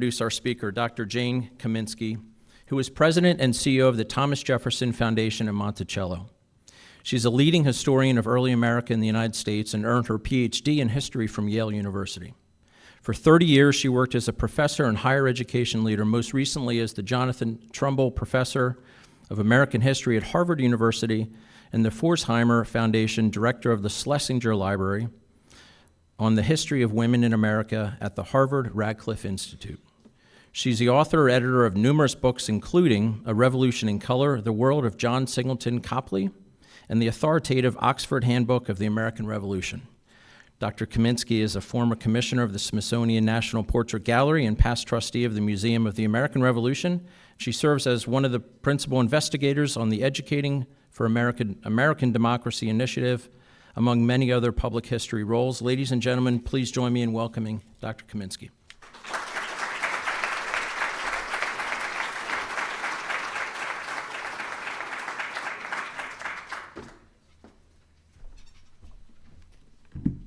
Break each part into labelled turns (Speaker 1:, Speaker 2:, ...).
Speaker 1: Introduce our speaker, Dr. Jane Kamensky, who is president and CEO of the Thomas Jefferson Foundation in Monticello. She's a leading historian of early America in the United States and earned her PhD in history from Yale University. For 30 years, she worked as a professor and higher education leader, most recently as the Jonathan Trumbull Professor of American History at Harvard University and the Forsheimer Foundation Director of the Schlesinger Library on the history of women in America at the Harvard Radcliffe Institute. She's the author or editor of numerous books, including A Revolution in Color, The World of John Singleton Copley, and the authoritative Oxford Handbook of the American Revolution. Dr. Kamensky is a former commissioner of the Smithsonian National Portrait Gallery and past trustee of the Museum of the American Revolution. She serves as one of the principal investigators on the Educating for American Democracy Initiative, among many other public history roles. Ladies and gentlemen, please join me in welcoming Dr. Kamensky.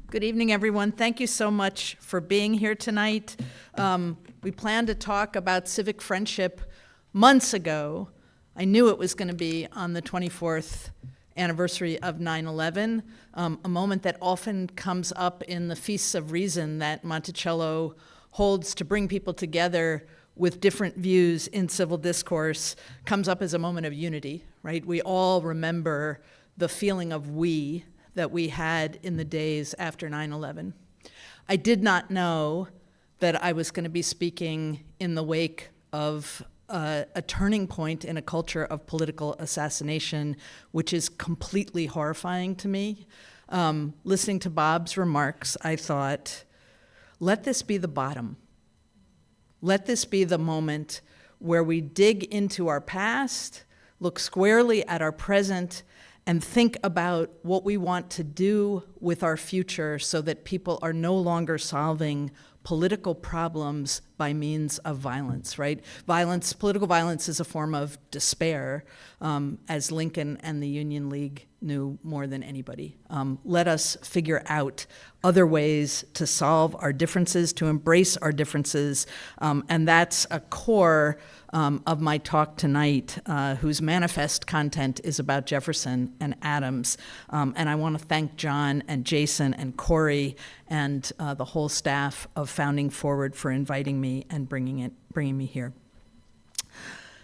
Speaker 2: Good evening, everyone. Thank you so much for being here tonight. We planned to talk about civic friendship months ago. I knew it was going to be on the 24th anniversary of 9/11, a moment that often comes up in the Feasts of Reason that Monticello holds to bring people together with different views in civil discourse, comes up as a moment of unity, right? We all remember the feeling of we that we had in the days after 9/11. I did not know that I was going to be speaking in the wake of a turning point in a culture of political assassination, which is completely horrifying to me. Listening to Bob's remarks, I thought, let this be the bottom. Let this be the moment where we dig into our past, look squarely at our present, and think about what we want to do with our future so that people are no longer solving political problems by means of violence, right? Violence, political violence is a form of despair, as Lincoln and the Union League knew more than anybody. Let us figure out other ways to solve our differences, to embrace our differences, and that's a core of my talk tonight, whose manifest content is about Jefferson and Adams. And I want to thank John and Jason and Corey and the whole staff of Founding Forward for inviting me and bringing me here.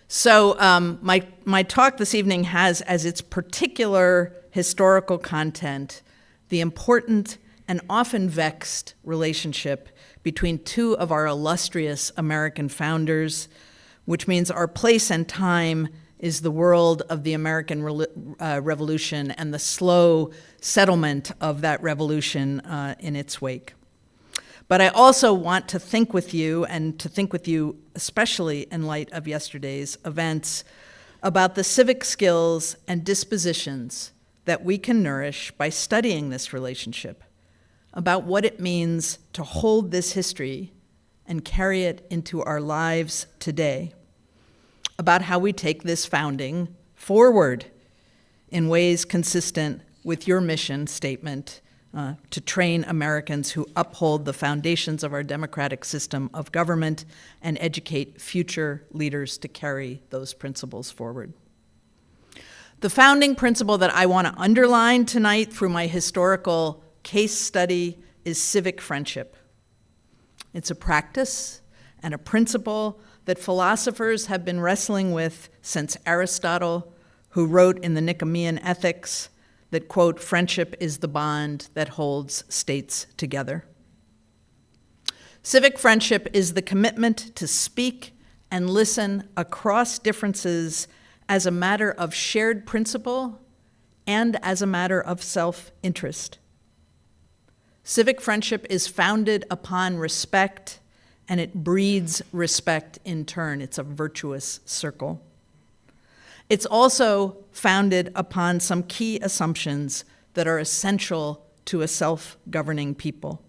Speaker 2: So my talk this evening has as its particular historical content the important and often vexed relationship between two of our illustrious American founders, which means our place and time is the world of the American Revolution and the slow settlement of that revolution in its wake. But I also want to think with you, and to think with you especially in light of yesterday's events, about the civic skills and dispositions that we can nourish by studying this relationship, about what it means to hold this history and carry it into our lives today, about how we take this founding forward in ways consistent with your mission statement to train Americans who uphold the foundations of our democratic system of government and educate future leaders to carry those principles forward. The founding principle that I want to underline tonight through my historical case study is civic friendship. It's a practice and a principle that philosophers have been wrestling with since Aristotle, who wrote in the Nicomachean Ethics that, quote, friendship is the bond that holds states together. Civic friendship is the commitment to speak and listen across differences as a matter of shared principle and as a matter of self-interest. Civic friendship is founded upon respect, and it breeds respect in turn. It's a virtuous circle. It's also founded upon some key assumptions that are essential to a self-governing people.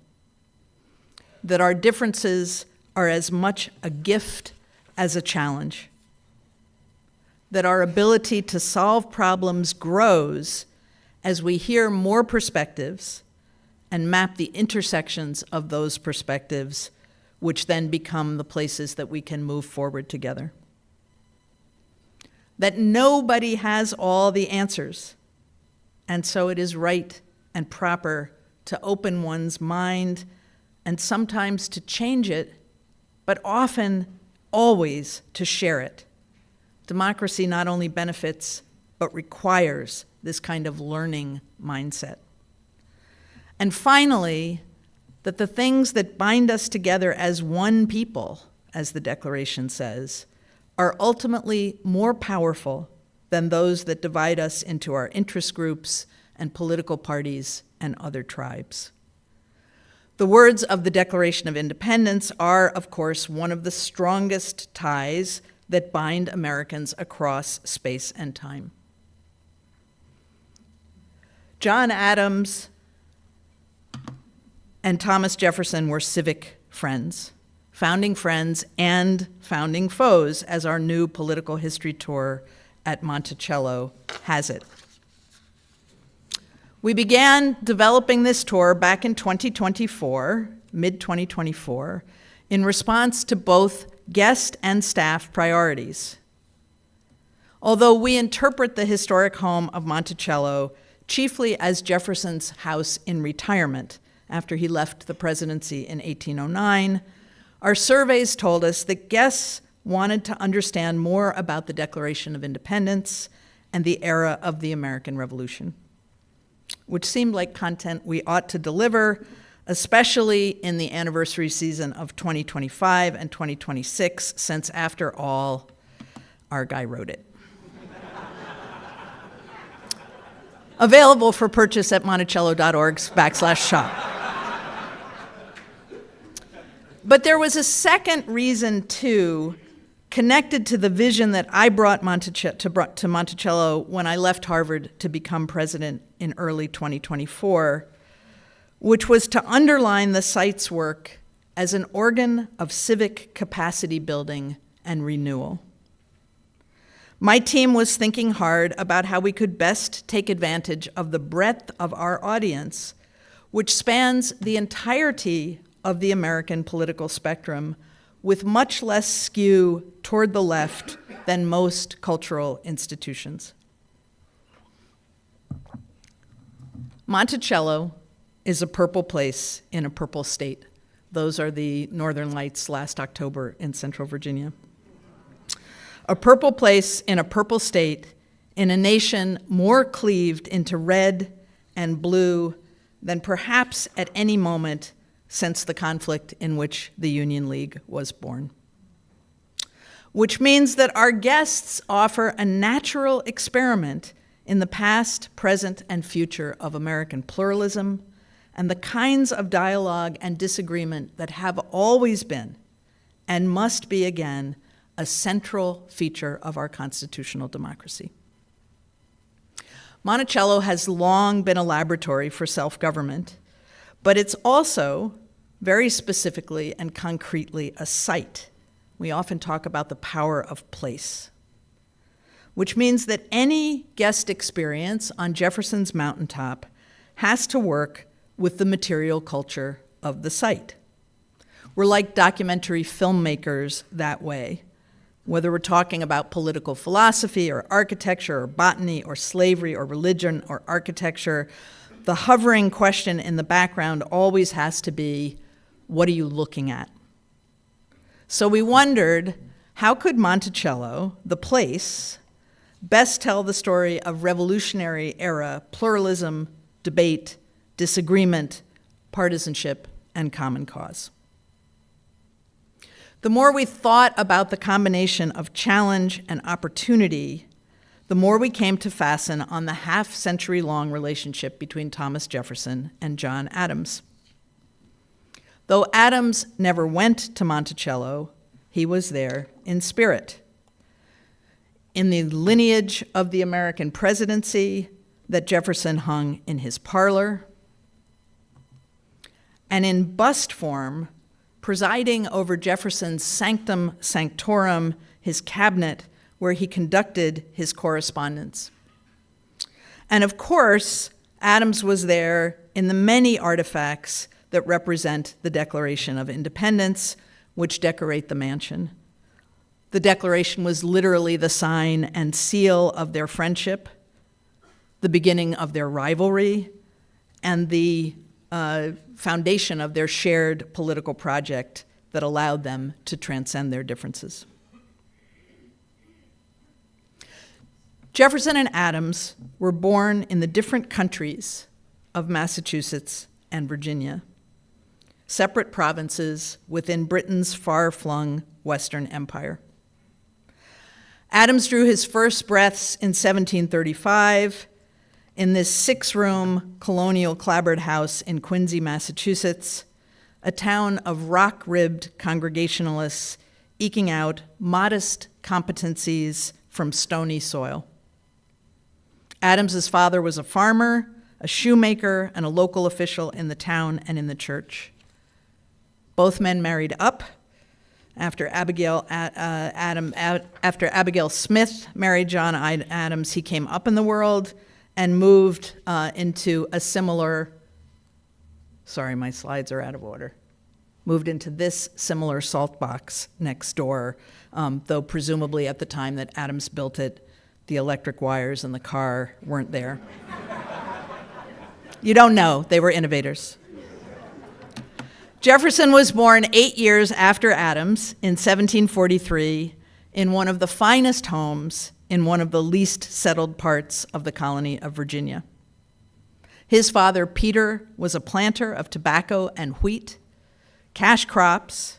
Speaker 2: That our differences are as much a gift as a challenge. That our ability to solve problems grows as we hear more perspectives and map the intersections of those perspectives which then become the places that we can move forward together. That nobody has all the answers, and so it is right and proper to open one's mind and sometimes to change it, but often, always to share it. Democracy not only benefits, but requires this kind of learning mindset. And finally, that the things that bind us together as one people, as the Declaration says, are ultimately more powerful than those that divide us into our interest groups and political parties and other tribes. The words of the Declaration of Independence are, of course, one of the strongest ties that bind Americans across space and time. John Adams and Thomas Jefferson were civic friends and founding foes, as our new political history tour at Monticello has it. We began developing this tour back in 2024, mid-2024, in response to both guest and staff priorities. Although we interpret the historic home of Monticello chiefly as Jefferson's house in retirement after he left the presidency in 1809, our surveys told us that guests wanted to understand more about the Declaration of Independence and the era of the American Revolution, which seemed like content we ought to deliver, especially in the anniversary season of 2025 and 2026, since after all, our guy wrote it. Available for purchase at monticello.org/shop. But there was a second reason, too, connected to the vision that I brought to Monticello when I left Harvard to become president in early 2024, which was to underline the site's work as an organ of civic capacity building and renewal. My team was thinking hard about how we could best take advantage of the breadth of our audience, which spans the entirety of the American political spectrum, with much less skew toward the left than most cultural institutions. Monticello is a purple place in a purple state. Those are the Northern Lights last October in Central Virginia. A purple place in a purple state in a nation more cleaved into red and blue than perhaps at any moment since the conflict in which the Union League was born. Which means that our guests offer a natural experiment in the past, present, and future of American pluralism and the kinds of dialogue and disagreement that have always been and must be again a central feature of our constitutional democracy. Monticello has long been a laboratory for self-government, but it's also very specifically and concretely a site. We often talk about the power of place, which means that any guest experience on Jefferson's mountaintop has to work with the material culture of the site. We're like documentary filmmakers that way, whether we're talking about political philosophy or architecture or botany or slavery or religion or architecture. The hovering question in the background always has to be, what are you looking at? So we wondered, how could Monticello, the place, best tell the story of revolutionary era pluralism, debate, disagreement, partisanship, and common cause? The more we thought about the combination of challenge and opportunity, the more we came to fasten on the half-century-long relationship between Thomas Jefferson and John Adams. Though Adams never went to Monticello, he was there in spirit. In the lineage of the American presidency that Jefferson hung in his parlor, and in bust form, presiding over Jefferson's sanctum sanctorum, his cabinet, where he conducted his correspondence. And of course, Adams was there in the many artifacts that represent the Declaration of Independence, which decorate the mansion. The Declaration was literally the sign and seal of their friendship, the beginning of their rivalry, and the foundation of their shared political project that allowed them to transcend their differences. Jefferson and Adams were born in the different countries of Massachusetts and Virginia, separate provinces within Britain's far-flung Western Empire. Adams drew his first breaths in 1735 in this six-room colonial clapboard house in Quincy, Massachusetts, a town of rock-ribbed Congregationalists eking out modest competencies from stony soil. Adams's father was a farmer, a shoemaker, and a local official in the town and in the church. Both men married up. After Abigail Smith married John Adams, he came up in the world and moved into a similar, sorry, my slides are out of order, moved into this similar salt box next door, though presumably at the time that Adams built it, the electric wires in the car weren't there. You don't know, they were innovators. Jefferson was born 8 years after Adams in 1743 in one of the finest homes in one of the least settled parts of the colony of Virginia. His father, Peter, was a planter of tobacco and wheat, cash crops.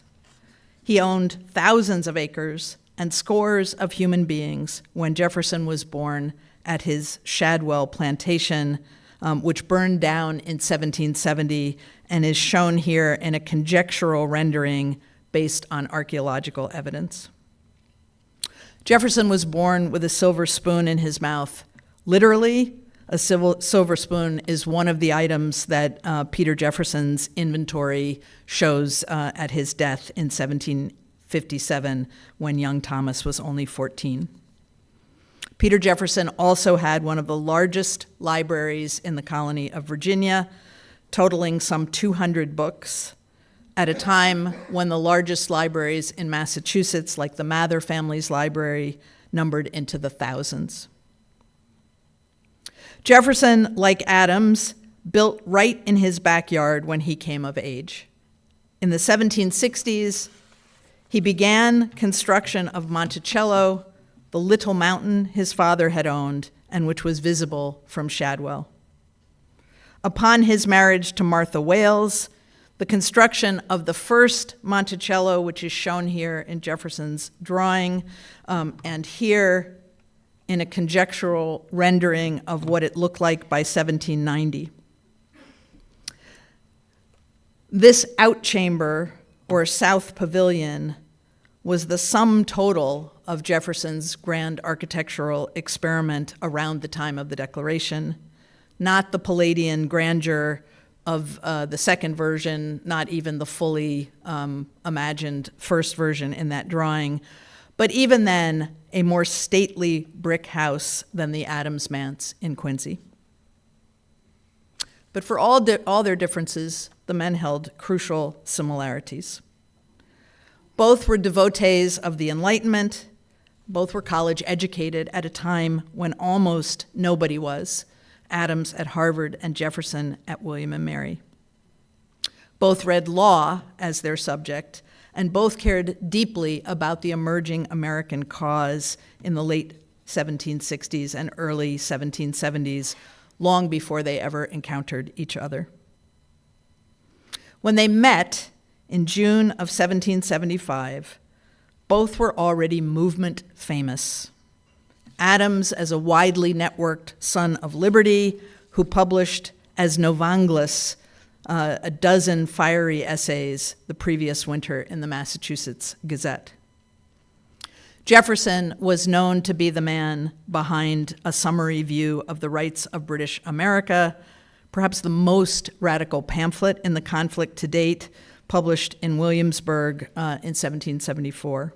Speaker 2: He owned thousands of acres and scores of human beings when Jefferson was born at his Shadwell plantation, which burned down in 1770 and is shown here in a conjectural rendering based on archaeological evidence. Jefferson was born with a silver spoon in his mouth. Literally, a silver spoon is one of the items that Peter Jefferson's inventory shows at his death in 1757 when young Thomas was only 14. Peter Jefferson also had one of the largest libraries in the colony of Virginia, totaling some 200 books, at a time when the largest libraries in Massachusetts, like the Mather family's library, numbered into the thousands. Jefferson, like Adams, built right in his backyard when he came of age. In the 1760s, he began construction of Monticello, the little mountain his father had owned and which was visible from Shadwell. Upon his marriage to Martha Wales, the construction of the first Monticello, which is shown here in Jefferson's drawing, and here in a conjectural rendering of what it looked like by 1790. This outchamber, or south pavilion, was the sum total of Jefferson's grand architectural experiment around the time of the Declaration, not the Palladian grandeur of the second version, not even the fully imagined first version in that drawing, but even then, a more stately brick house than the Adams Manse in Quincy. But for all their differences, the men held crucial similarities. Both were devotees of the Enlightenment. Both were college educated at a time when almost nobody was, Adams at Harvard and Jefferson at William and Mary. Both read law as their subject, and both cared deeply about the emerging American cause in the late 1760s and early 1770s, long before they ever encountered each other. When they met in June of 1775, both were already movement famous. Adams as a widely networked son of liberty who published as Novanglis a dozen fiery essays the previous winter in the Massachusetts Gazette. Jefferson was known to be the man behind A Summary View of the Rights of British America, perhaps the most radical pamphlet in the conflict to date, published in Williamsburg in 1774.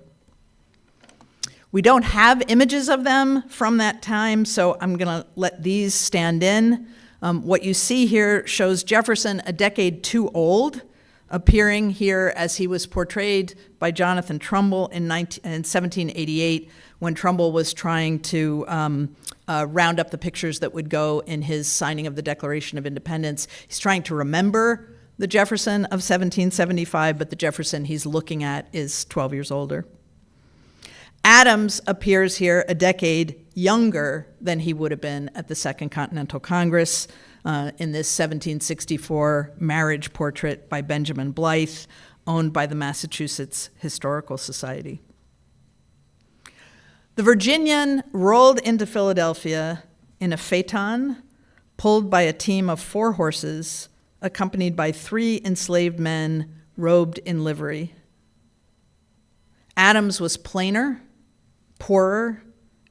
Speaker 2: We don't have images of them from that time, so I'm going to let these stand in. What you see here shows Jefferson a decade too old appearing here as he was portrayed by Jonathan Trumbull in 1788, when Trumbull was trying to round up the pictures that would go in his signing of the Declaration of Independence. He's trying to remember the Jefferson of 1775, but the Jefferson he's looking at is 12 years older. Adams appears here a decade younger than he would have been at the Second Continental Congress in this 1764 marriage portrait by Benjamin Blythe, owned by the Massachusetts Historical Society. The Virginian rolled into Philadelphia in a phaeton pulled by a team of 4 horses, accompanied by 3 enslaved men robed in livery. Adams was plainer, poorer,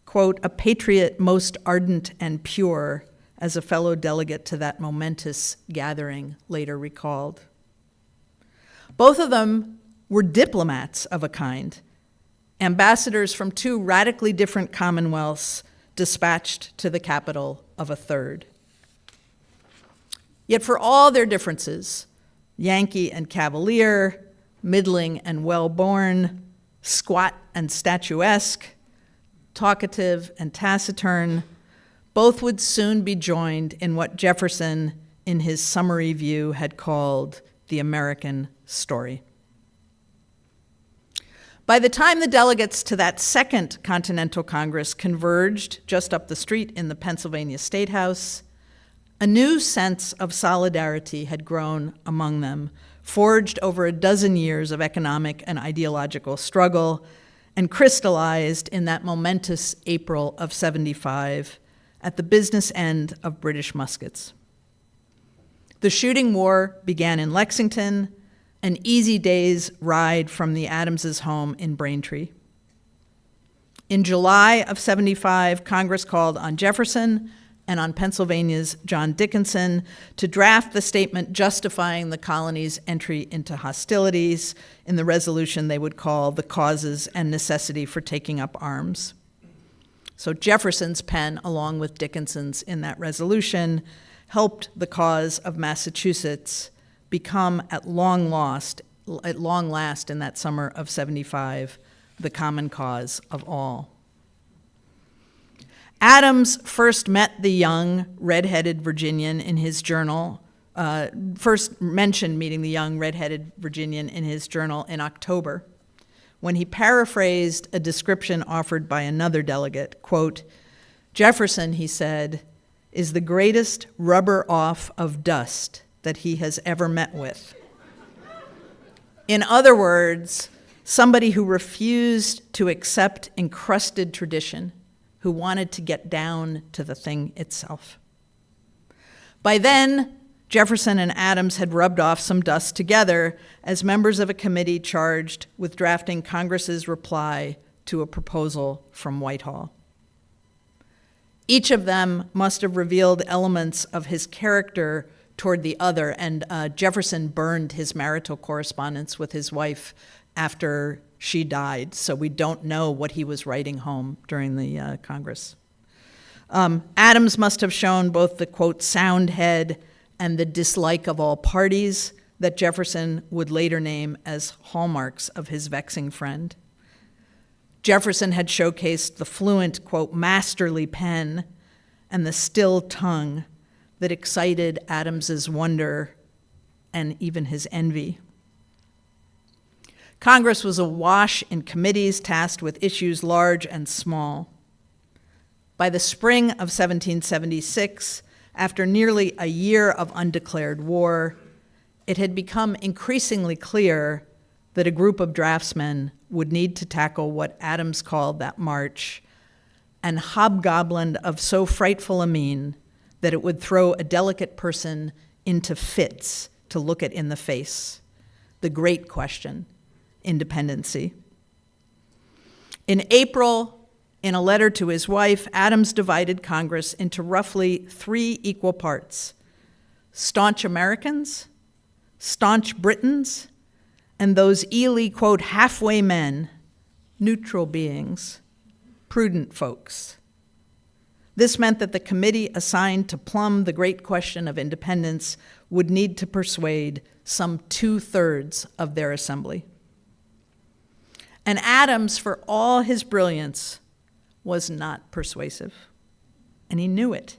Speaker 2: quote, a patriot most ardent and pure, as a fellow delegate to that momentous gathering later recalled. Both of them were diplomats of a kind, ambassadors from 2 radically different commonwealths dispatched to the capital of a third. Yet for all their differences, Yankee and Cavalier, middling and well-born, squat and statuesque, talkative and taciturn, both would soon be joined in what Jefferson, in his summary view, had called the American story. By the time the delegates to that Second Continental Congress converged just up the street in the Pennsylvania State House, a new sense of solidarity had grown among them, forged over a dozen years of economic and ideological struggle, and crystallized in that momentous April of '75 at the business end of British muskets. The shooting war began in Lexington, an easy day's ride from the Adamses' home in Braintree. In July of '75, Congress called on Jefferson and on Pennsylvania's John Dickinson to draft the statement justifying the colony's entry into hostilities in the resolution they would call the causes and necessity for taking up arms. So Jefferson's pen, along with Dickinson's in that resolution, helped the cause of Massachusetts become at long last in that summer of '75, the common cause of all. Adams first met the young, red-headed Virginian in his journal, first mentioned meeting the young, red-headed Virginian in his journal in October, when he paraphrased a description offered by another delegate, quote, "Jefferson," he said, "is the greatest rubber-off of dust that he has ever met with." In other words, somebody who refused to accept encrusted tradition, who wanted to get down to the thing itself. By then, Jefferson and Adams had rubbed off some dust together as members of a committee charged with drafting Congress's reply to a proposal from Whitehall. Each of them must have revealed elements of his character toward the other, and Jefferson burned his marital correspondence with his wife after she died, so we don't know what he was writing home during the Congress. Adams must have shown both the, quote, sound head and the dislike of all parties that Jefferson would later name as hallmarks of his vexing friend. Jefferson had showcased the fluent, quote, masterly pen and the still tongue that excited Adams's wonder and even his envy. Congress was awash in committees tasked with issues large and small. By the spring of 1776, after nearly a year of undeclared war, it had become increasingly clear that a group of draftsmen would need to tackle what Adams called that march, an hobgoblin of so frightful a mien that it would throw a delicate person into fits to look it in the face, the great question, independency. In April, in a letter to his wife, Adams divided Congress into roughly 3 equal parts: staunch Americans, staunch Britons, and those Ely, quote, halfway men, neutral beings, prudent folks. This meant that the committee assigned to plumb the great question of independence would need to persuade some 2/3 of their assembly. And Adams, for all his brilliance, was not persuasive. And he knew it.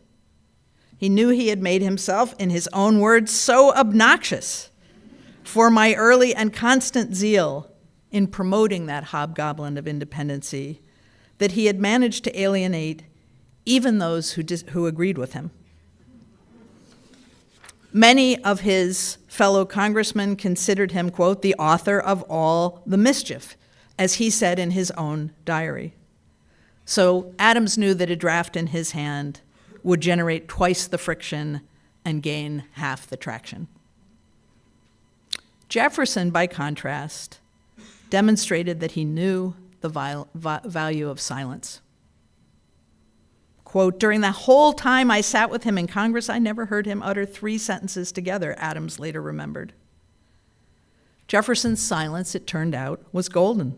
Speaker 2: He knew he had made himself, in his own words, so obnoxious for my early and constant zeal in promoting that hobgoblin of independency that he had managed to alienate even those who agreed with him. Many of his fellow congressmen considered him, quote, the author of all the mischief, as he said in his own diary. So Adams knew that a draft in his hand would generate twice the friction and gain half the traction. Jefferson, by contrast, demonstrated that he knew the value of silence. Quote, during the whole time I sat with him in Congress, I never heard him utter 3 sentences together, Adams later remembered. Jefferson's silence, it turned out, was golden.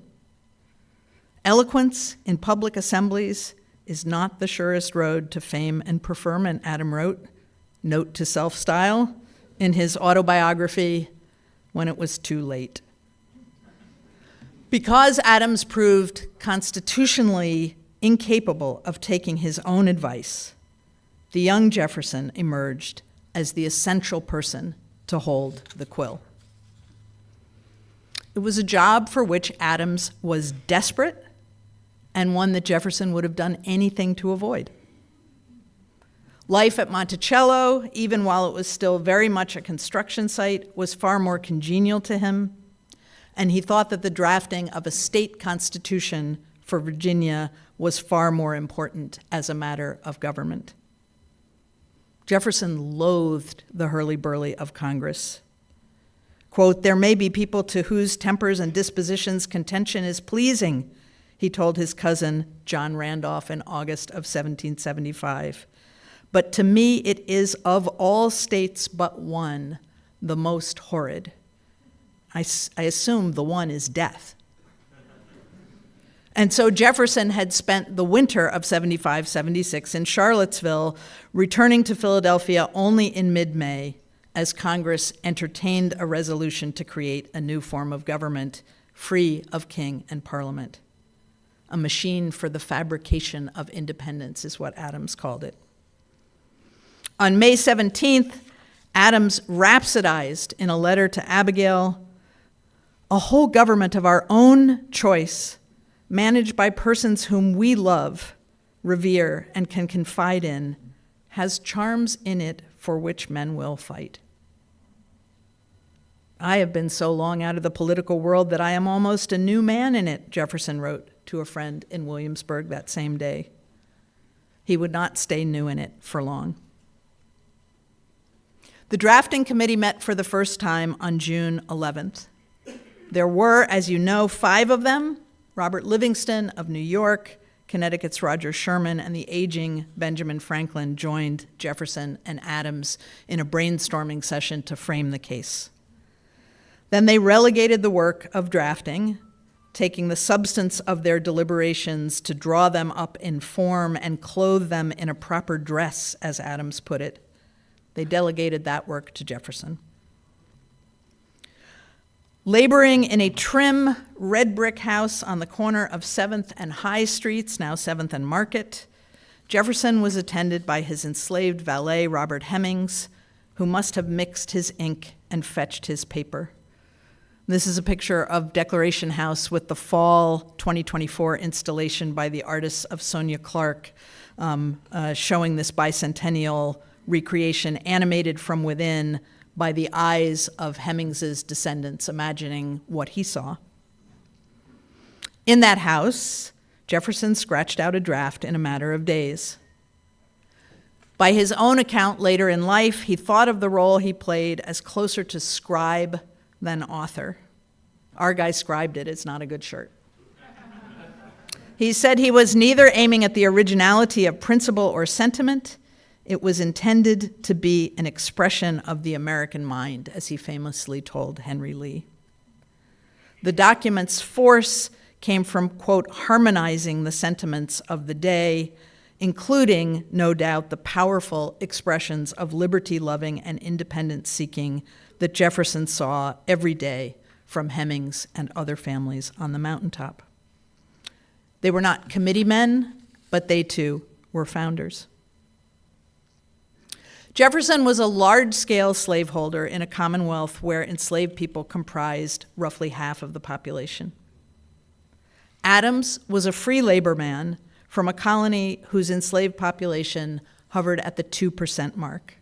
Speaker 2: Eloquence in public assemblies is not the surest road to fame and preferment, Adam wrote, note to self-style, in his autobiography, When It Was Too Late. Because Adams proved constitutionally incapable of taking his own advice, the young Jefferson emerged as the essential person to hold the quill. It was a job for which Adams was desperate and one that Jefferson would have done anything to avoid. Life at Monticello, even while it was still very much a construction site, was far more congenial to him, and he thought that the drafting of a state constitution for Virginia was far more important as a matter of government. Jefferson loathed the hurly-burly of Congress. Quote, there may be people to whose tempers and dispositions contention is pleasing, he told his cousin John Randolph in August of 1775. But to me it is of all states but one, the most horrid. I assume the one is death. And so Jefferson had spent the winter of 75-76 in Charlottesville, returning to Philadelphia only in mid-May as Congress entertained a resolution to create a new form of government free of king and parliament. A machine for the fabrication of independence is what Adams called it. On May 17th, Adams rhapsodized in a letter to Abigail, a whole government of our own choice, managed by persons whom we love, revere, and can confide in, has charms in it for which men will fight. I have been so long out of the political world that I am almost a new man in it, Jefferson wrote to a friend in Williamsburg that same day. He would not stay new in it for long. The drafting committee met for the first time on June 11th. There were, as you know, 5 of them: Robert Livingston of New York, Connecticut's Roger Sherman, and the aging Benjamin Franklin joined Jefferson and Adams in a brainstorming session to frame the case. Then they relegated the work of drafting, taking the substance of their deliberations to draw them up in form and clothe them in a proper dress, as Adams put it. They delegated that work to Jefferson. Laboring in a trim red brick house on the corner of 7th and High Streets, now 7th and Market, Jefferson was attended by his enslaved valet, Robert Hemmings, who must have mixed his ink and fetched his paper. This is a picture of Declaration House with the fall 2024 installation by the artists of Sonia Clark, showing this bicentennial recreation animated from within by the eyes of Hemmings's descendants, imagining what he saw. In that house, Jefferson scratched out a draft in a matter of days. By his own account later in life, he thought of the role he played as closer to scribe than author. Our guy scribed it. It's not a good shirt. He said he was neither aiming at the originality of principle or sentiment. It was intended to be an expression of the American mind, as he famously told Henry Lee. The document's force came from, quote, harmonizing the sentiments of the day including, no doubt, the powerful expressions of liberty-loving and independence-seeking that Jefferson saw every day from Hemings and other families on the mountaintop. They were not committee men, but they too were founders. Jefferson was a large-scale slaveholder in a commonwealth where enslaved people comprised roughly half of the population. Adams was a free labor man from a colony whose enslaved population hovered at the 2% mark.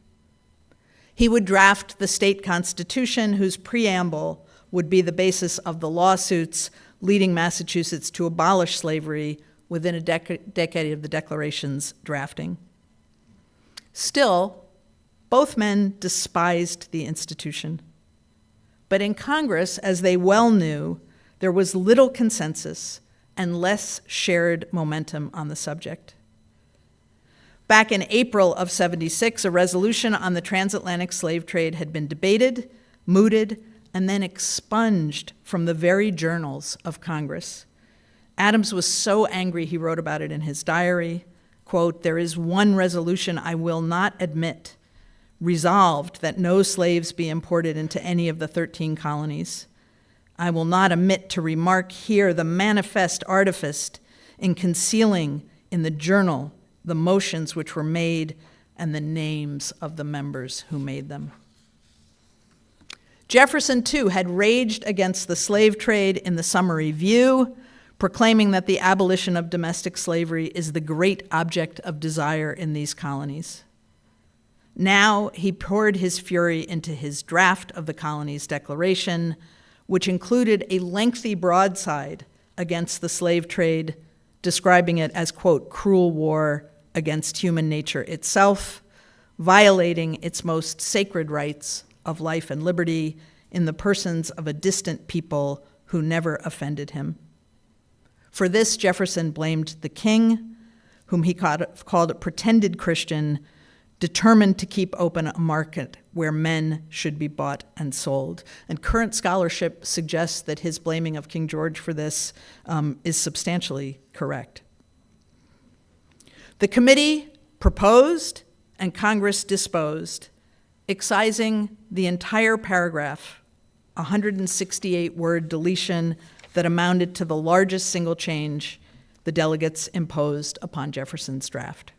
Speaker 2: He would draft the state constitution whose preamble would be the basis of the lawsuits leading Massachusetts to abolish slavery within a decade of the Declaration's drafting. Still, both men despised the institution. But in Congress, as they well knew, there was little consensus and less shared momentum on the subject. Back in April of '76, a resolution on the transatlantic slave trade had been debated, mooted, and then expunged from the very journals of Congress. Adams was so angry he wrote about it in his diary, quote, "There is one resolution I will not admit, resolved that no slaves be imported into any of the 13 colonies. I will not omit to remark here the manifest artifice in concealing in the journal the motions which were made and the names of the members who made them." Jefferson, too, had raged against the slave trade in the Summer Review, proclaiming that the abolition of domestic slavery is the great object of desire in these colonies. Now he poured his fury into his draft of the colony's declaration, which included a lengthy broadside against the slave trade, describing it as, quote, "cruel war against human nature itself, violating its most sacred rights of life and liberty in the persons of a distant people who never offended him." For this, Jefferson blamed the king, whom he called a pretended Christian, determined to keep open a market where men should be bought and sold. And current scholarship suggests that his blaming of King George for this is substantially correct. The committee proposed and Congress disposed, excising the entire paragraph, a 168-word deletion that amounted to the largest single change the delegates imposed upon Jefferson's draft.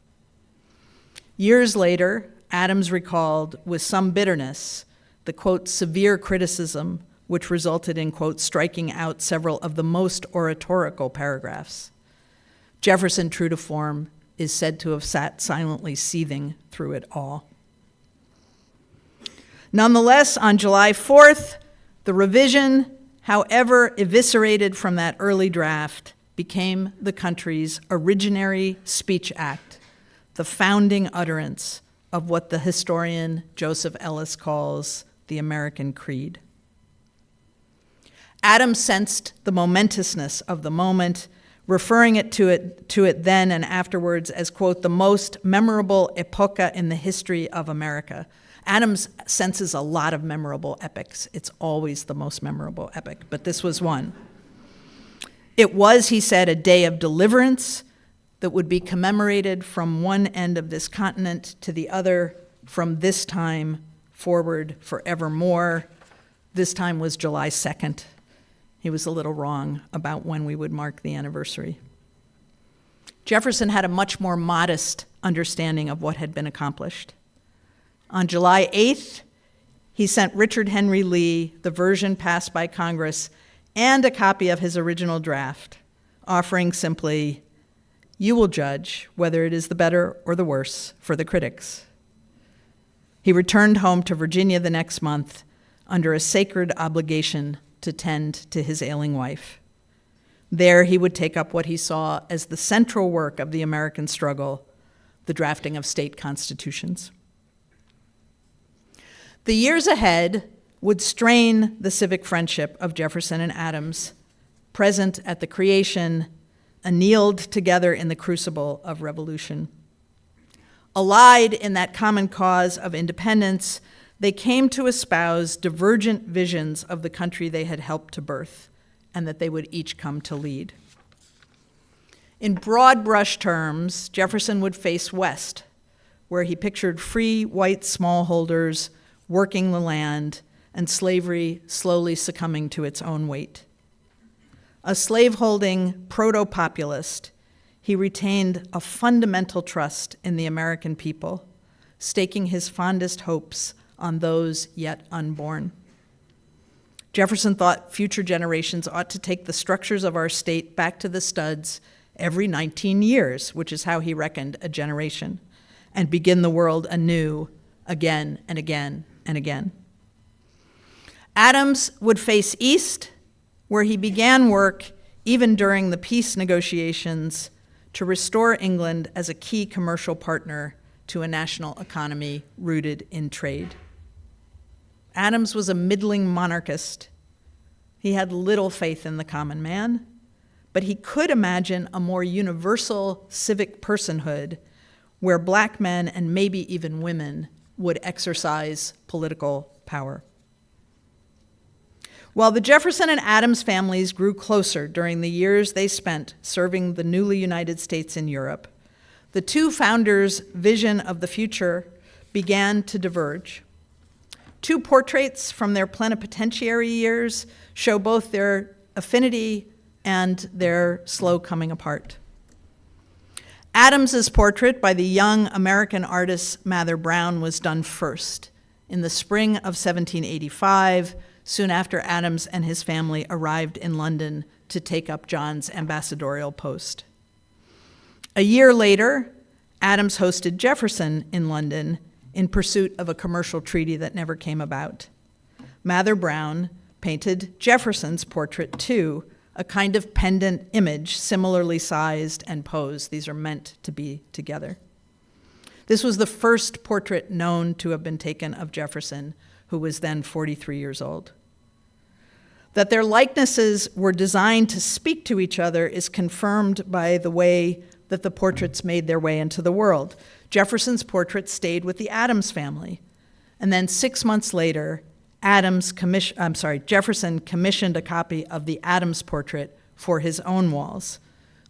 Speaker 2: Years later, Adams recalled with some bitterness the, quote, "severe criticism which resulted in, quote, striking out several of the most oratorical paragraphs." Jefferson, true to form, is said to have sat silently seething through it all. Nonetheless, on July 4th, the revision, however eviscerated from that early draft, became the country's originary speech act, the founding utterance of what the historian Joseph Ellis calls the American Creed. Adams sensed the momentousness of the moment, referring to it then and afterwards as, quote, "the most memorable epocha in the history of America." Adams senses a lot of memorable epics. It's always the most memorable epic, but this was one. It was, he said, a day of deliverance that would be commemorated from one end of this continent to the other from this time forward forevermore. This time was July 2nd. He was a little wrong about when we would mark the anniversary. Jefferson had a much more modest understanding of what had been accomplished. On July 8th, he sent Richard Henry Lee the version passed by Congress and a copy of his original draft, offering simply, "You will judge whether it is the better or the worse for the critics." He returned home to Virginia the next month under a sacred obligation to tend to his ailing wife. There he would take up what he saw as the central work of the American struggle, the drafting of state constitutions. The years ahead would strain the civic friendship of Jefferson and Adams, present at the creation, annealed together in the crucible of revolution. Allied in that common cause of independence, they came to espouse divergent visions of the country they had helped to birth and that they would each come to lead. In broad brush terms, Jefferson would face west, where he pictured free white smallholders working the land and slavery slowly succumbing to its own weight. A slaveholding proto-populist, he retained a fundamental trust in the American people, staking his fondest hopes on those yet unborn. Jefferson thought future generations ought to take the structures of our state back to the studs every 19 years, which is how he reckoned a generation, and begin the world anew again and again and again. Adams would face east, where he began work even during the peace negotiations to restore England as a key commercial partner to a national economy rooted in trade. Adams was a middling monarchist. He had little faith in the common man, but he could imagine a more universal civic personhood where black men and maybe even women would exercise political power. While the Jefferson and Adams families grew closer during the years they spent serving the newly United States in Europe, the two founders' vision of the future began to diverge. Two portraits from their plenipotentiary years show both their affinity and their slow coming apart. Adams's portrait by the young American artist Mather Brown was done first, in the spring of 1785, soon after Adams and his family arrived in London to take up John's ambassadorial post. A year later, Adams hosted Jefferson in London in pursuit of a commercial treaty that never came about. Mather Brown painted Jefferson's portrait too, a kind of pendant image, similarly sized and posed. These are meant to be together. This was the first portrait known to have been taken of Jefferson, who was then 43 years old. That their likenesses were designed to speak to each other is confirmed by the way that the portraits made their way into the world. Jefferson's portrait stayed with the Adams family, and then 6 months later, Jefferson commissioned a copy of the Adams portrait for his own walls.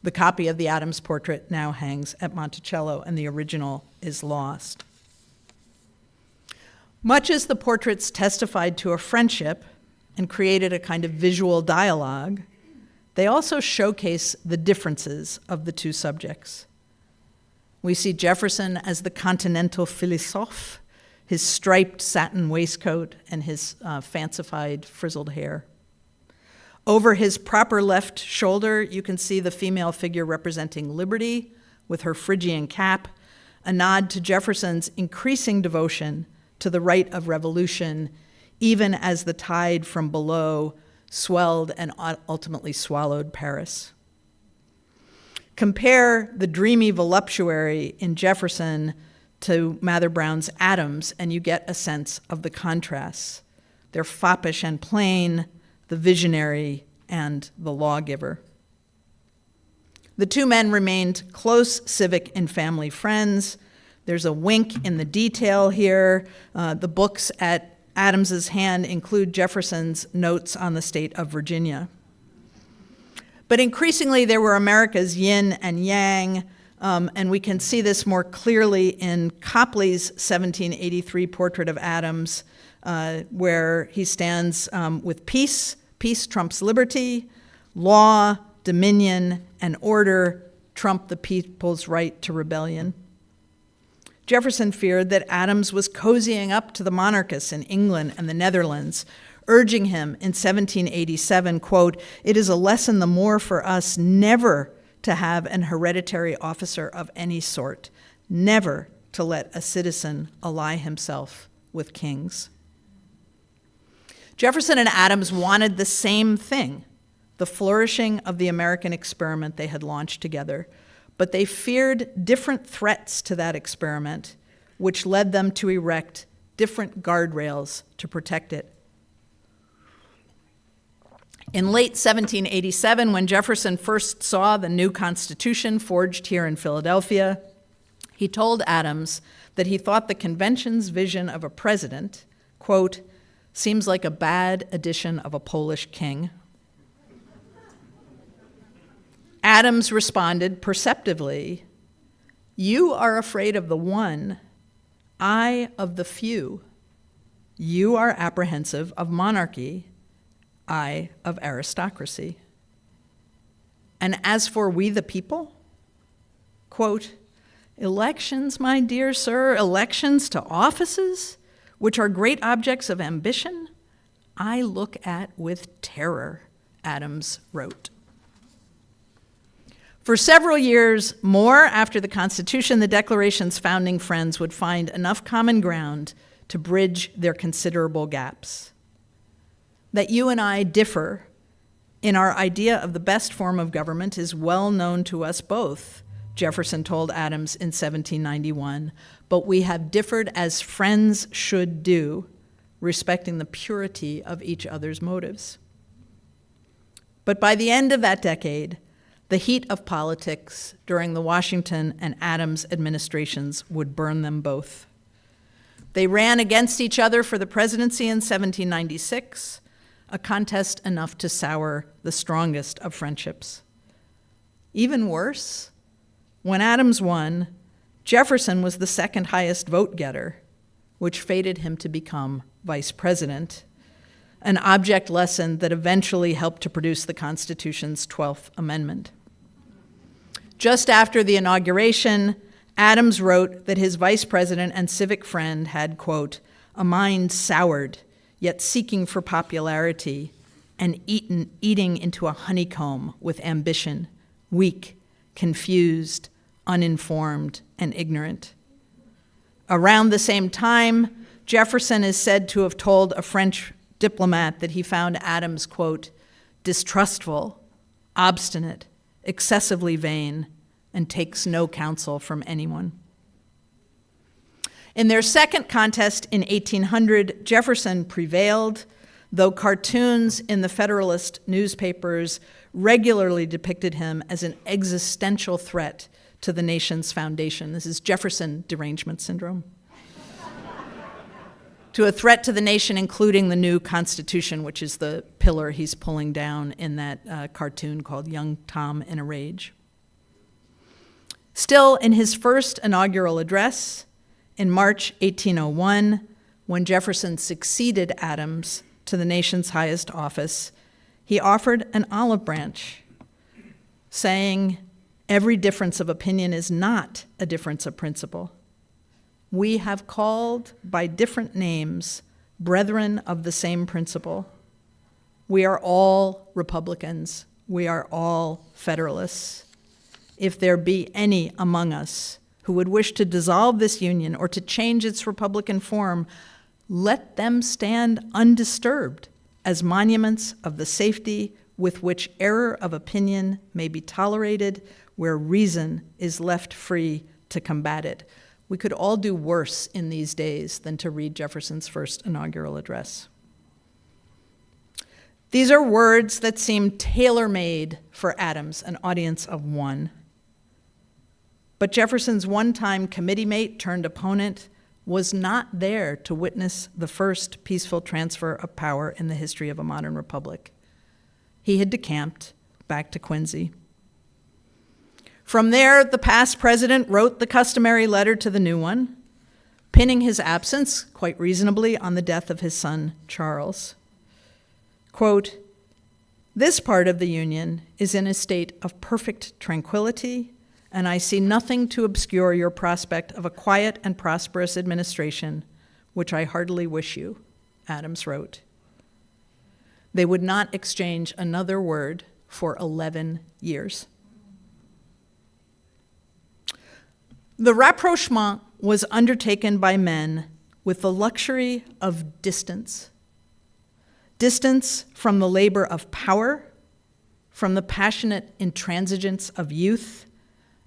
Speaker 2: The copy of the Adams portrait now hangs at Monticello, and the original is lost. Much as the portraits testified to a friendship and created a kind of visual dialogue, they also showcase the differences of the two subjects. We see Jefferson as the continental philosophe, his striped satin waistcoat and his fancified frizzled hair. Over his proper left shoulder, you can see the female figure representing liberty with her Phrygian cap, a nod to Jefferson's increasing devotion to the right of revolution, even as the tide from below swelled and ultimately swallowed Paris. Compare the dreamy voluptuary in Jefferson to Mather Brown's Adams, and you get a sense of the contrasts. They're foppish and plain, the visionary and the lawgiver. The two men remained close civic and family friends. There's a wink in the detail here. The books at Adams's hand include Jefferson's notes on the state of Virginia. But increasingly, there were America's yin and yang, and we can see this more clearly in Copley's 1783 portrait of Adams, where he stands with peace. Peace trumps liberty, law, dominion, and order trump the people's right to rebellion. Jefferson feared that Adams was cozying up to the monarchists in England and the Netherlands, urging him in 1787, quote, "It is a lesson the more for us never to have an hereditary officer of any sort, never to let a citizen ally himself with kings." Jefferson and Adams wanted the same thing, the flourishing of the American experiment they had launched together, but they feared different threats to that experiment, which led them to erect different guardrails to protect it. In late 1787, when Jefferson first saw the new Constitution forged here in Philadelphia, he told Adams that he thought the convention's vision of a president, quote, "seems like a bad edition of a Polish king." Adams responded perceptively, "You are afraid of the one, I of the few. You are apprehensive of monarchy, I of aristocracy. And as for we the people," quote, "elections, my dear sir, elections to offices, which are great objects of ambition, I look at with terror," Adams wrote. For several years more after the Constitution, the Declaration's founding friends would find enough common ground to bridge their considerable gaps. That you and I differ in our idea of the best form of government is well known to us both, Jefferson told Adams in 1791, but we have differed as friends should do, respecting the purity of each other's motives. But by the end of that decade, the heat of politics during the Washington and Adams administrations would burn them both. They ran against each other for the presidency in 1796, a contest enough to sour the strongest of friendships. Even worse, when Adams won, Jefferson was the second highest vote getter, which fated him to become vice president, an object lesson that eventually helped to produce the Constitution's 12th Amendment. Just after the inauguration, Adams wrote that his vice president and civic friend had, quote, "a mind soured, yet seeking for popularity, and eating into a honeycomb with ambition, weak, confused, uninformed, and ignorant." Around the same time, Jefferson is said to have told a French diplomat that he found Adams, quote, "distrustful, obstinate, excessively vain, and takes no counsel from anyone." In their second contest in 1800, Jefferson prevailed, though cartoons in the Federalist newspapers regularly depicted him as an existential threat to the nation's foundation. This is Jefferson derangement syndrome. To a threat to the nation, including the new Constitution, which is the pillar he's pulling down in that cartoon called Young Tom in a Rage. Still, in his first inaugural address in March 1801, when Jefferson succeeded Adams to the nation's highest office, he offered an olive branch, saying, "Every difference of opinion is not a difference of principle. We have called by different names brethren of the same principle. We are all Republicans. We are all Federalists. If there be any among us who would wish to dissolve this union or to change its Republican form, let them stand undisturbed as monuments of the safety with which error of opinion may be tolerated where reason is left free to combat it." We could all do worse in these days than to read Jefferson's first inaugural address. These are words that seem tailor-made for Adams, an audience of one. But Jefferson's one-time committee mate turned opponent was not there to witness the first peaceful transfer of power in the history of a modern republic. He had decamped back to Quincy. From there, the past president wrote the customary letter to the new one, pinning his absence, quite reasonably, on the death of his son, Charles. Quote, "This part of the Union is in a state of perfect tranquility, and I see nothing to obscure your prospect of a quiet and prosperous administration, which I heartily wish you," Adams wrote. They would not exchange another word for 11 years. The rapprochement was undertaken by men with the luxury of distance. Distance from the labor of power, from the passionate intransigence of youth,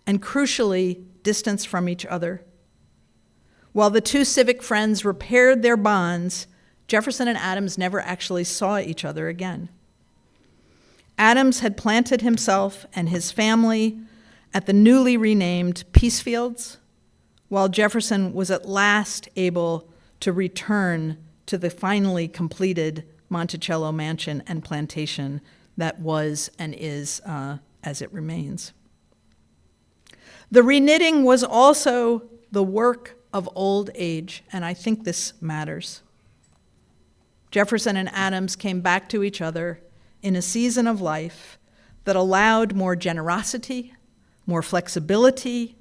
Speaker 2: and crucially, distance from each other. While the two civic friends repaired their bonds, Jefferson and Adams never actually saw each other again. Adams had planted himself and his family at the newly renamed Peacefields, while Jefferson was at last able to return to the finally completed Monticello mansion and plantation that was and is as it remains. The reknitting was also the work of old age, and I think this matters. Jefferson and Adams came back to each other in a season of life that allowed more generosity, more flexibility,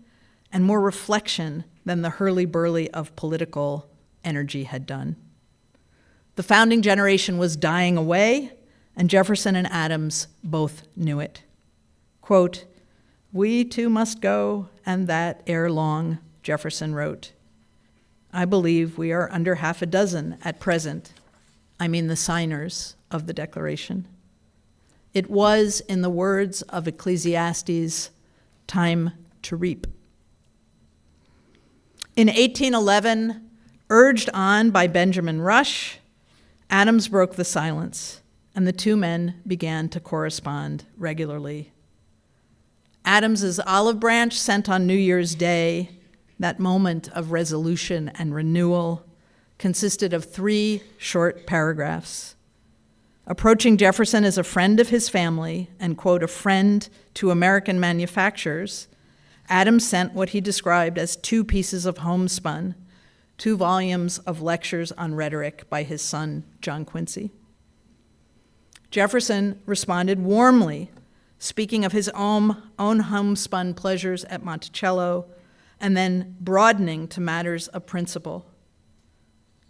Speaker 2: and more reflection than the hurly-burly of political energy had done. The founding generation was dying away, and Jefferson and Adams both knew it. Quote, "We too must go, and that ere long," Jefferson wrote. I believe we are under half a dozen at present. I mean the signers of the Declaration. It was, in the words of Ecclesiastes, time to reap. In 1811, urged on by Benjamin Rush, Adams broke the silence, and the two men began to correspond regularly. Adams's olive branch sent on New Year's Day, that moment of resolution and renewal, consisted of 3 short paragraphs. Approaching Jefferson as a friend of his family and, quote, a friend to American manufacturers, Adams sent what he described as 2 pieces of homespun, 2 volumes of lectures on rhetoric by his son, John Quincy. Jefferson responded warmly, speaking of his own homespun pleasures at Monticello, and then broadening to matters of principle.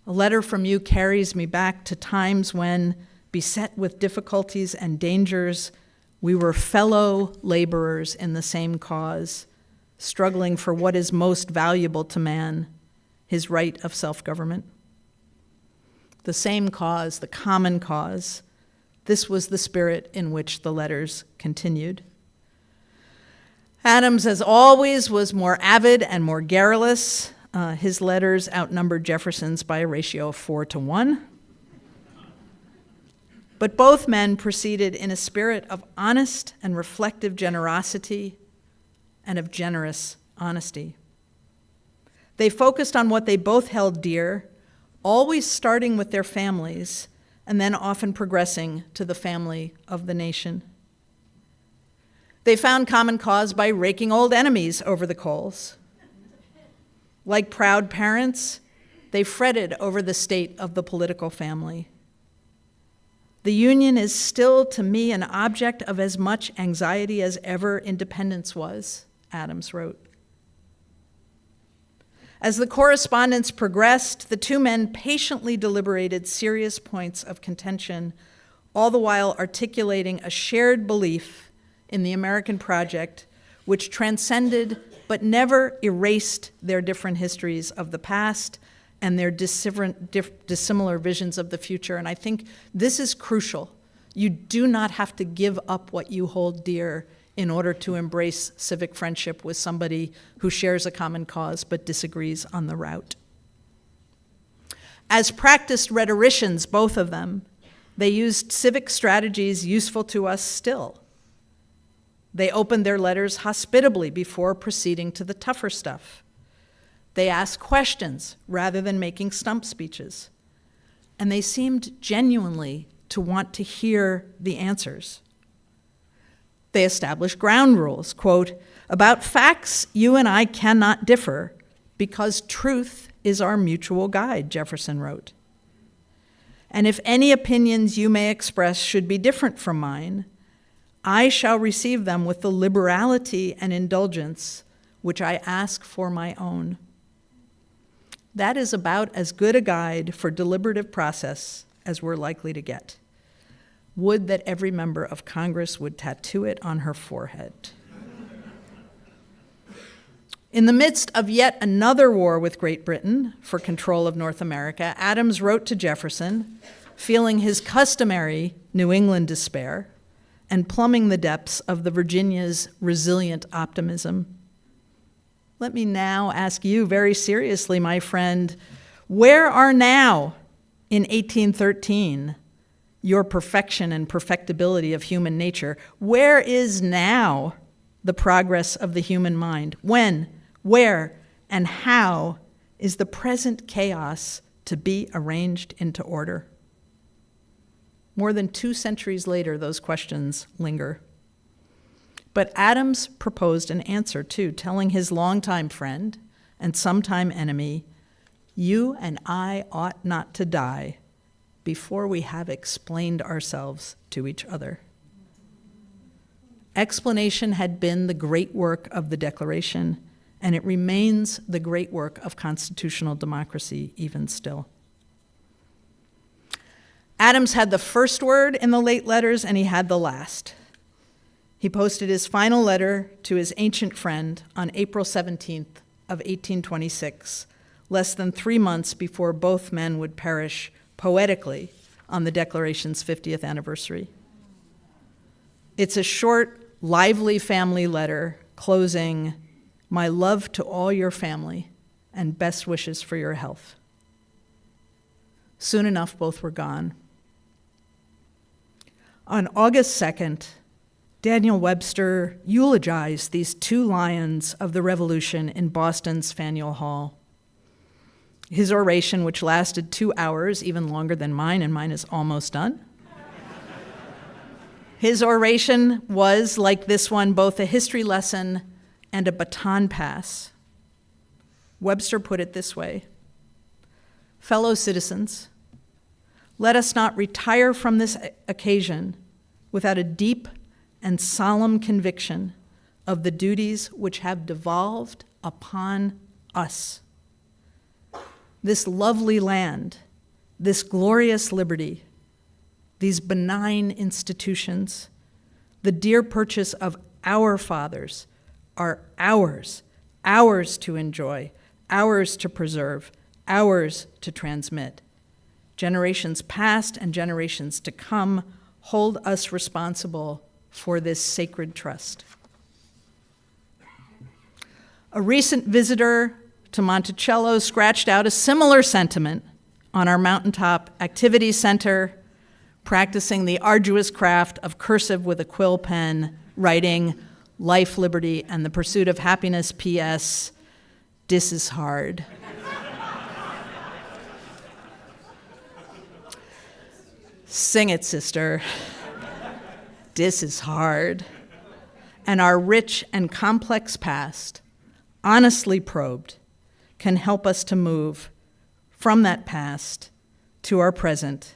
Speaker 2: A letter from you carries me back to times when, beset with difficulties and dangers, we were fellow laborers in the same cause, struggling for what is most valuable to man, his right of self-government. The same cause, the common cause. This was the spirit in which the letters continued. Adams, as always, was more avid and more garrulous. His letters outnumbered Jefferson's by a ratio of 4 to 1. But both men proceeded in a spirit of honest and reflective generosity and of generous honesty. They focused on what they both held dear, always starting with their families and then often progressing to the family of the nation. They found common cause by raking old enemies over the coals. Like proud parents, they fretted over the state of the political family. The Union is still, to me, an object of as much anxiety as ever independence was, Adams wrote. As the correspondence progressed, the two men patiently deliberated serious points of contention, all the while articulating a shared belief in the American project, which transcended but never erased their different histories of the past and their dissimilar visions of the future. And I think this is crucial. You do not have to give up what you hold dear in order to embrace civic friendship with somebody who shares a common cause but disagrees on the route. As practiced rhetoricians, both of them, they used civic strategies useful to us still. They opened their letters hospitably before proceeding to the tougher stuff. They asked questions rather than making stump speeches. And they seemed genuinely to want to hear the answers. They established ground rules, quote, "About facts, you and I cannot differ because truth is our mutual guide," Jefferson wrote. "And if any opinions you may express should be different from mine, I shall receive them with the liberality and indulgence which I ask for my own." That is about as good a guide for deliberative process as we're likely to get. Would that every member of Congress would tattoo it on her forehead. In the midst of yet another war with Great Britain for control of North America, Adams wrote to Jefferson, feeling his customary New England despair and plumbing the depths of the Virginia's resilient optimism. Let me now ask you very seriously, my friend, where are now, in 1813, your perfection and perfectibility of human nature? Where is now the progress of the human mind? When, where, and how is the present chaos to be arranged into order? More than 2 centuries later, those questions linger. But Adams proposed an answer, too, telling his longtime friend and sometime enemy, "You and I ought not to die before we have explained ourselves to each other." Explanation had been the great work of the Declaration, and it remains the great work of constitutional democracy even still. Adams had the first word in the late letters, and he had the last. He posted his final letter to his ancient friend on April 17th of 1826, less than 3 months before both men would perish poetically on the Declaration's 50th anniversary. It's a short, lively family letter closing, "My love to all your family and best wishes for your health." Soon enough, both were gone. On August 2nd, Daniel Webster eulogized these two lions of the Revolution in Boston's Faneuil Hall. His oration, which lasted 2 hours, even longer than mine, and mine is almost done. His oration was, like this one, both a history lesson and a baton pass. Webster put it this way: "Fellow citizens, let us not retire from this occasion without a deep and solemn conviction of the duties which have devolved upon us. This lovely land, this glorious liberty, these benign institutions, the dear purchase of our fathers, are ours, ours to enjoy, ours to preserve, ours to transmit. Generations past and generations to come hold us responsible for this sacred trust." A recent visitor to Monticello scratched out a similar sentiment on our mountaintop activity center, practicing the arduous craft of cursive with a quill pen, writing "Life, Liberty, and the Pursuit of Happiness, P.S. Dis is hard." Sing it, sister. Dis is hard. And our rich and complex past, honestly probed, can help us to move from that past to our present,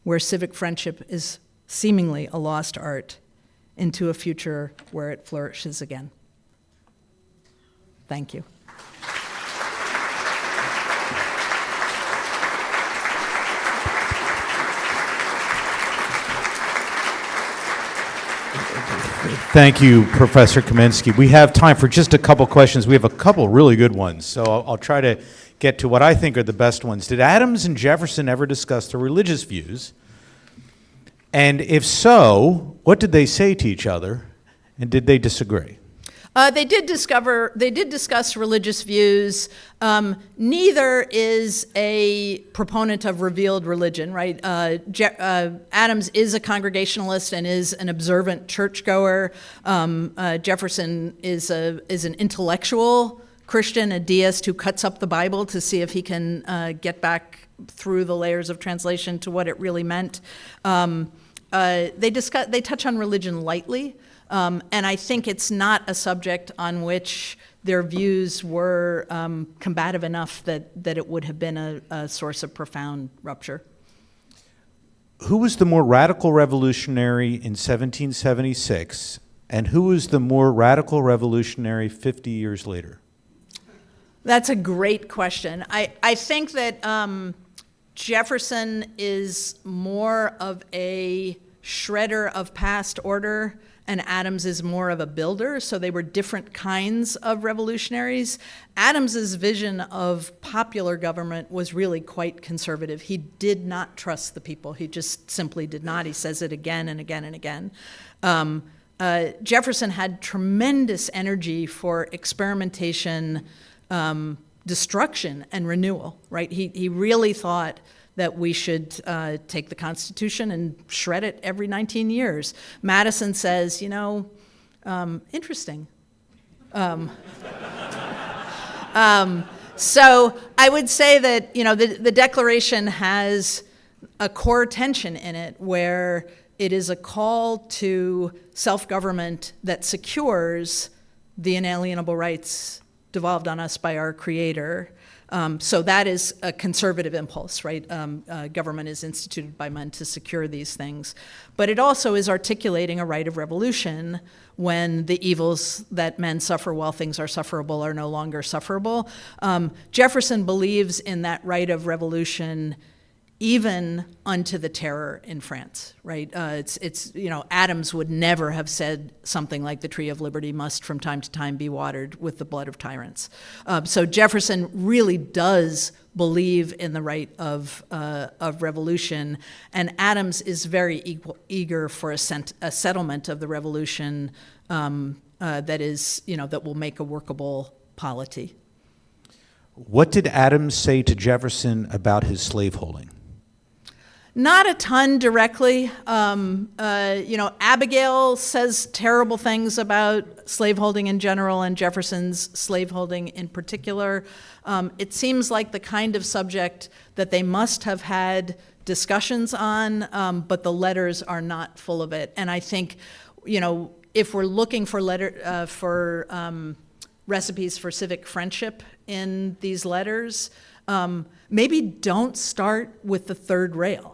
Speaker 2: where civic friendship is seemingly a lost art, into a future where it flourishes again. Thank you.
Speaker 3: Thank you, Professor Kamensky. We have time for just a couple questions. We have a couple really good ones, so I'll try to get to what I think are the best ones. Did Adams and Jefferson ever discuss their religious views? And if so, what did they say to each other, and did they disagree?
Speaker 2: They did discuss religious views. Neither is a proponent of revealed religion, right? Adams is a Congregationalist and is an observant churchgoer. Jefferson is an intellectual Christian, a deist who cuts up the Bible to see if he can get back through the layers of translation to what it really meant. They touch on religion lightly. And I think it's not a subject on which their views were combative enough that it would have been a source of profound rupture.
Speaker 3: Who was the more radical revolutionary in 1776, and who was the more radical revolutionary 50 years later?
Speaker 2: That's a great question. I think that Jefferson is more of a shredder of past order, and Adams is more of a builder, so they were different kinds of revolutionaries. Adams's vision of popular government was really quite conservative. He did not trust the people. He just simply did not. He says it again and again and again. Jefferson had tremendous energy for experimentation, destruction, and renewal, right? He really thought that we should take the Constitution and shred it every 19 years. Madison says, interesting. So I would say that, the Declaration has a core tension in it where It is a call to self-government that secures the inalienable rights devolved on us by our Creator. So that is a conservative impulse, right? Government is instituted by men to secure these things. But it also is articulating a right of revolution when the evils that men suffer while things are sufferable are no longer sufferable. Jefferson believes in that right of revolution even unto the terror in France, right? Adams would never have said something like the tree of liberty must from time to time be watered with the blood of tyrants. So Jefferson really does believe in the right of revolution, and Adams is very eager for a settlement of the revolution that will make a workable polity.
Speaker 3: What did Adams say to Jefferson about his slaveholding?
Speaker 2: Not a ton directly. Abigail says terrible things about slaveholding in general and Jefferson's slaveholding in particular. It seems like the kind of subject that they must have had discussions on, but the letters are not full of it. And I think, if we're looking for recipes for civic friendship in these letters, maybe don't start with the third rail.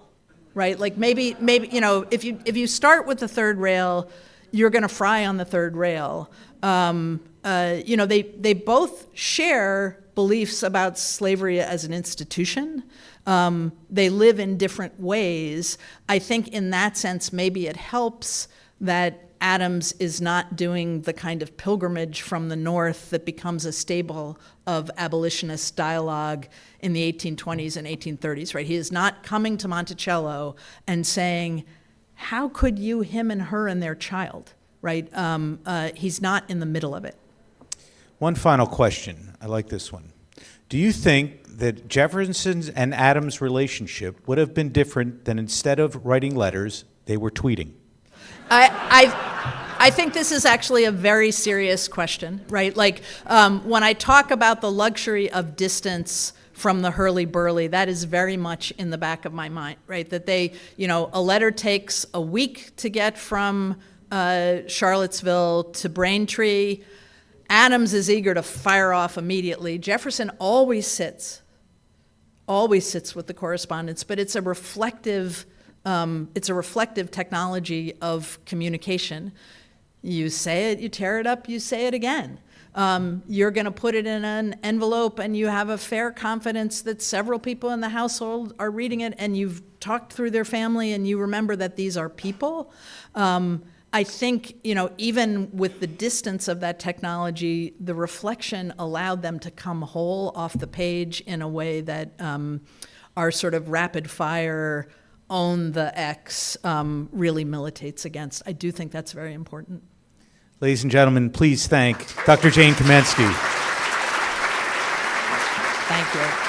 Speaker 2: Right, like maybe if you start with the third rail, you're going to fry on the third rail. They both share beliefs about slavery as an institution. They live in different ways. I think in that sense, maybe it helps that Adams is not doing the kind of pilgrimage from the North that becomes a staple of abolitionist dialogue in the 1820s and 1830s, right? He is not coming to Monticello and saying, how could you, him and her and their child, right? He's not in the middle of it.
Speaker 3: One final question. I like this one. Do you think that Jefferson's and Adams' relationship would have been different than instead of writing letters, they were tweeting?
Speaker 2: I think this is actually a very serious question, right? Like when I talk about the luxury of distance from the hurly-burly, that is very much in the back of my mind, right? That a letter takes a week to get from Charlottesville to Braintree. Adams is eager to fire off immediately. Jefferson always sits with the correspondence, but it's a reflective technology of communication. You say it, you tear it up, you say it again. You're going to put it in an envelope and you have a fair confidence that several people in the household are reading it and you've talked through their family and you remember that these are people. I think, even with the distance of that technology, the reflection allowed them to come whole off the page in a way that our sort of rapid fire own the X really militates against. I do think that's very important.
Speaker 3: Ladies and gentlemen, please thank Dr. Jane Kamensky.
Speaker 2: Thank you.